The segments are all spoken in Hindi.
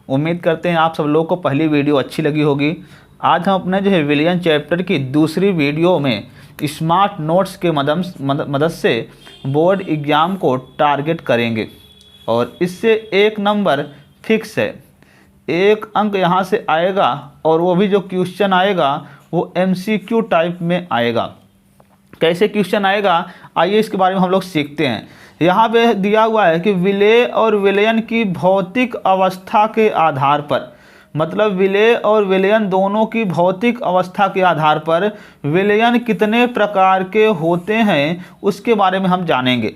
उम्मीद करते हैं आप सब लोगों को पहली वीडियो अच्छी लगी होगी। आज हम अपने जो है विलियन चैप्टर की दूसरी वीडियो में स्मार्ट नोट्स के मदद से बोर्ड एग्ज़ाम को टारगेट करेंगे और इससे एक नंबर फिक्स है, 1 अंक यहाँ से आएगा और वो भी जो क्वेश्चन आएगा वो MCQ टाइप में आएगा। कैसे क्वेश्चन आएगा आइए इसके बारे में हम लोग सीखते हैं। यहाँ पे दिया हुआ है कि विलेय और विलयन की भौतिक अवस्था के आधार पर, मतलब विलेय और विलयन दोनों की भौतिक अवस्था के आधार पर विलयन कितने प्रकार के होते हैं उसके बारे में हम जानेंगे।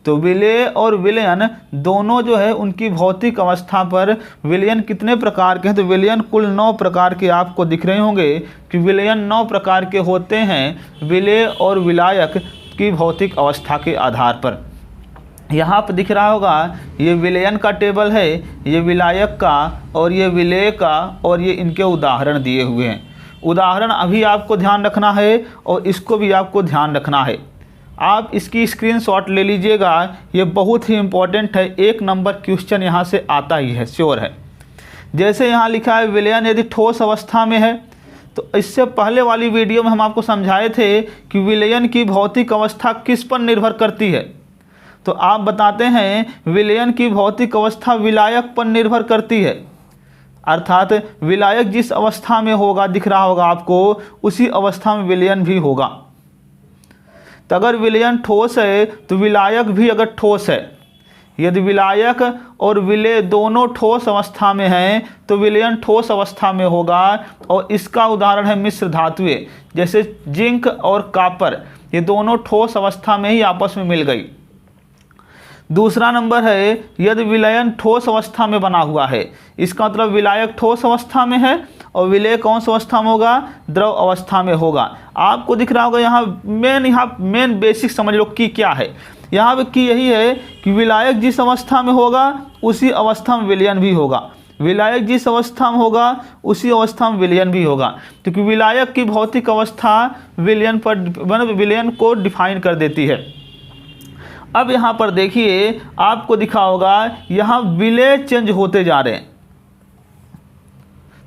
तो विलेय और विलयन दोनों जो है उनकी भौतिक अवस्था पर विलयन कितने प्रकार के हैं। तो विलयन कुल 9 प्रकार के आपको दिख रहे होंगे कि विलयन 9 प्रकार के होते हैं विलेय और विलायक की भौतिक अवस्था के आधार पर। यहाँ पर दिख रहा होगा ये विलयन का टेबल है, ये विलायक का और ये विलेय का, और ये इनके उदाहरण दिए हुए हैं। उदाहरण अभी आपको ध्यान रखना है और इसको भी आपको ध्यान रखना है। आप इसकी स्क्रीनशॉट ले लीजिएगा, ये बहुत ही इम्पोर्टेंट है, 1 नंबर क्वेश्चन यहाँ से आता ही है, श्योर है। जैसे यहाँ लिखा है विलयन यदि ठोस अवस्था में है, तो इससे पहले वाली वीडियो में हम आपको समझाए थे कि विलयन की भौतिक अवस्था किस पर निर्भर करती है। तो आप बताते हैं विलयन की भौतिक अवस्था विलायक पर निर्भर करती है, अर्थात विलायक जिस अवस्था में होगा दिख रहा होगा आपको, उसी अवस्था में विलयन भी होगा। तो अगर विलयन ठोस है तो विलायक भी अगर ठोस है, यदि विलायक और विलेय दोनों ठोस अवस्था में हैं तो विलयन ठोस अवस्था में होगा। और इसका उदाहरण है मिश्र धातुएं, जैसे जिंक और कॉपर, ये दोनों ठोस अवस्था में ही आपस में मिल गई। दूसरा नंबर है यदि विलयन ठोस अवस्था में बना हुआ है, इसका मतलब विलायक ठोस अवस्था में है और विलेय कौन सी अवस्था में होगा, द्रव अवस्था में होगा। आपको दिख रहा होगा यहाँ मेन बेसिक समझ लो की क्या है। यहाँ पे की यही है कि विलायक जिस अवस्था में होगा उसी अवस्था में विलयन भी होगा, विलायक जिस अवस्था में होगा उसी अवस्था में विलयन भी होगा, क्योंकि विलायक की भौतिक अवस्था विलयन को डिफाइन कर देती है। अब यहाँ पर देखिए आपको दिखा होगा यहाँ विलेय चेंज होते जा रहे हैं,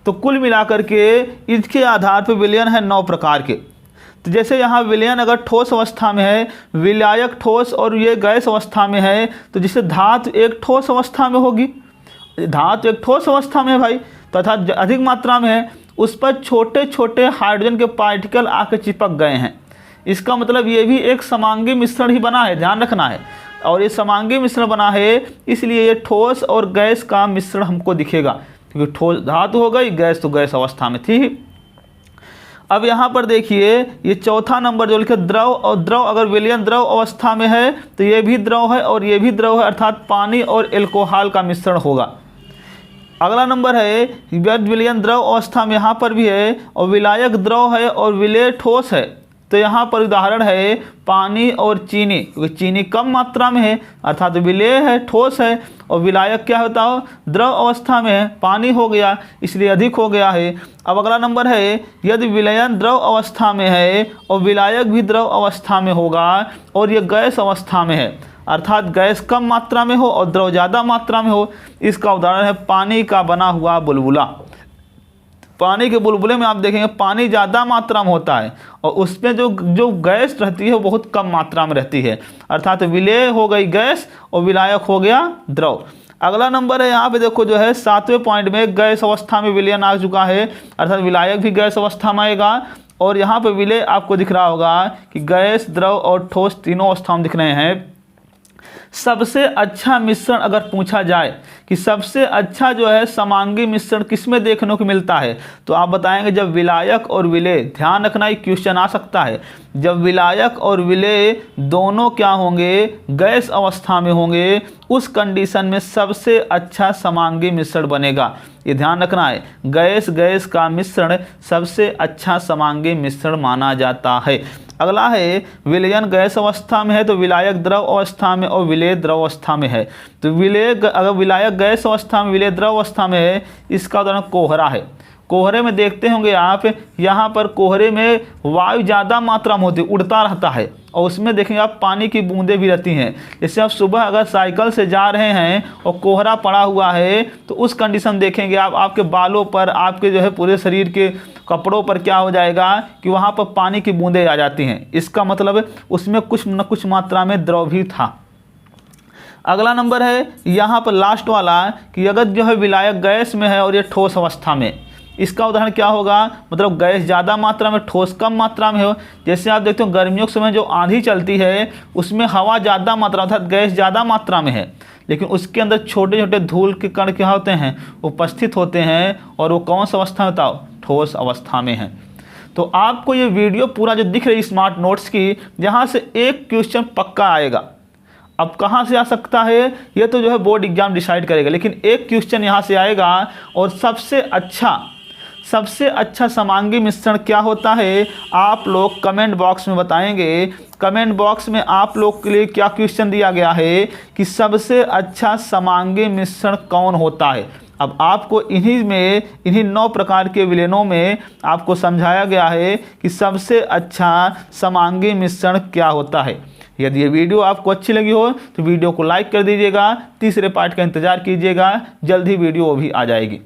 तो कुल मिलाकर के इसके आधार पर विलयन है 9 प्रकार के। तो जैसे यहाँ विलयन अगर ठोस अवस्था में है, विलायक ठोस और ये गैस अवस्था में है, तो जिससे धातु एक ठोस अवस्था में होगी, धातु एक ठोस अवस्था में है भाई, तथा अधिक मात्रा में है, उस पर छोटे छोटे हाइड्रोजन के पार्टिकल आके चिपक गए हैं। इसका मतलब ये भी एक समांगी मिश्रण ही बना है, ध्यान रखना है। और ये समांगी मिश्रण बना है इसलिए ये ठोस और गैस का मिश्रण हमको दिखेगा, क्योंकि ठोस धातु हो गई, गैस तो गैस अवस्था में थी। अब यहाँ पर देखिए ये चौथा नंबर जो लिखे द्रव, और द्रव अगर विलयन द्रव अवस्था में है तो ये भी द्रव है और ये भी द्रव है, अर्थात पानी और एल्कोहल का मिश्रण होगा। अगला नंबर है विलयन द्रव अवस्था में, यहाँ पर भी है, और विलायक द्रव है और विलेय ठोस है। तो यहाँ पर उदाहरण है पानी और चीनी, क्योंकि चीनी कम मात्रा में है, अर्थात विलेय है, ठोस है, और विलायक क्या होता हो, द्रव अवस्था में है, पानी हो गया इसलिए अधिक हो गया है। अब अगला नंबर है यदि विलयन द्रव अवस्था में है और विलायक भी द्रव अवस्था में होगा और ये गैस अवस्था में है, अर्थात गैस कम मात्रा में हो और द्रव ज़्यादा मात्रा में हो। इसका उदाहरण है पानी का बना हुआ बुलबुला। पानी के बुलबुले में आप देखेंगे पानी ज़्यादा मात्रा में होता है और उसमें जो गैस रहती है वो बहुत कम मात्रा में रहती है, अर्थात विलेय हो गई गैस और विलायक हो गया द्रव। अगला नंबर है यहाँ पे देखो जो है 7वें पॉइंट में गैस अवस्था में विलयन आ चुका है, अर्थात विलायक भी गैस अवस्था में आएगा। और यहाँ पे विलेय आपको दिख रहा होगा कि गैस, द्रव और ठोस तीनों अवस्था में दिख रहे हैं। सबसे अच्छा मिश्रण अगर पूछा जाए कि सबसे अच्छा जो है समांगी मिश्रण किसमें देखने को मिलता है, तो आप बताएंगे जब विलायक और विलेय, ध्यान रखना ये क्वेश्चन आ सकता है, जब विलायक और विलेय दोनों क्या होंगे, गैस अवस्था में होंगे, उस कंडीशन में सबसे अच्छा समांगी मिश्रण बनेगा। ये ध्यान रखना है, गैस गैस का मिश्रण सबसे अच्छा समांगी मिश्रण माना जाता है। अगला है विलयन गैस अवस्था में है तो विलायक द्रव अवस्था में और विलेय द्रव अवस्था में है। तो विलेय अगर विलायक गैस अवस्था में, विलेय द्रव अवस्था में है, इसका उदाहरण कोहरा है। कोहरे में देखते होंगे आप, यहाँ पर कोहरे में वायु ज़्यादा मात्रा में होती है, उड़ता रहता है, और उसमें देखेंगे आप पानी की बूंदें भी रहती हैं। जैसे आप सुबह अगर साइकिल से जा रहे हैं और कोहरा पड़ा हुआ है तो उस कंडीशन देखेंगे आप, आपके बालों पर, आपके जो है पूरे शरीर के कपड़ों पर क्या हो जाएगा कि वहाँ पर पानी की बूंदें आ जाती हैं। इसका मतलब उसमें कुछ न कुछ मात्रा में द्रव भी था। अगला नंबर है यहाँ पर लास्ट वाला कि अगर जो है विलायक गैस में है और ये ठोस अवस्था में, इसका उदाहरण क्या होगा, मतलब गैस ज़्यादा मात्रा में, ठोस कम मात्रा में हो। जैसे आप देखते हो गर्मियों के समय जो आंधी चलती है उसमें हवा ज़्यादा मात्रा अर्थात गैस ज़्यादा मात्रा में है, लेकिन उसके अंदर छोटे छोटे धूल के कण क्या होते हैं, उपस्थित होते हैं, और वो कौन सा अवस्था में होता है, ठोस अवस्था में है। तो आपको ये वीडियो पूरा जो दिख रही है स्मार्ट नोट्स की, यहाँ से एक क्वेश्चन पक्का आएगा। अब कहाँ से आ सकता है ये तो जो है बोर्ड एग्जाम डिसाइड करेगा, लेकिन एक क्वेश्चन यहाँ से आएगा। और सबसे अच्छा समांगी मिश्रण क्या होता है आप लोग कमेंट बॉक्स में बताएंगे। कमेंट बॉक्स में आप लोग के लिए क्या क्वेश्चन दिया गया है कि सबसे अच्छा समांगी मिश्रण कौन होता है। अब आपको इन्हीं 9 प्रकार के विलयनों में आपको समझाया गया है कि सबसे अच्छा समांगी मिश्रण क्या होता है। यदि ये वीडियो आपको अच्छी लगी हो तो वीडियो को लाइक कर दीजिएगा। तीसरे पार्ट का इंतज़ार कीजिएगा, जल्द ही वीडियो भी आ जाएगी।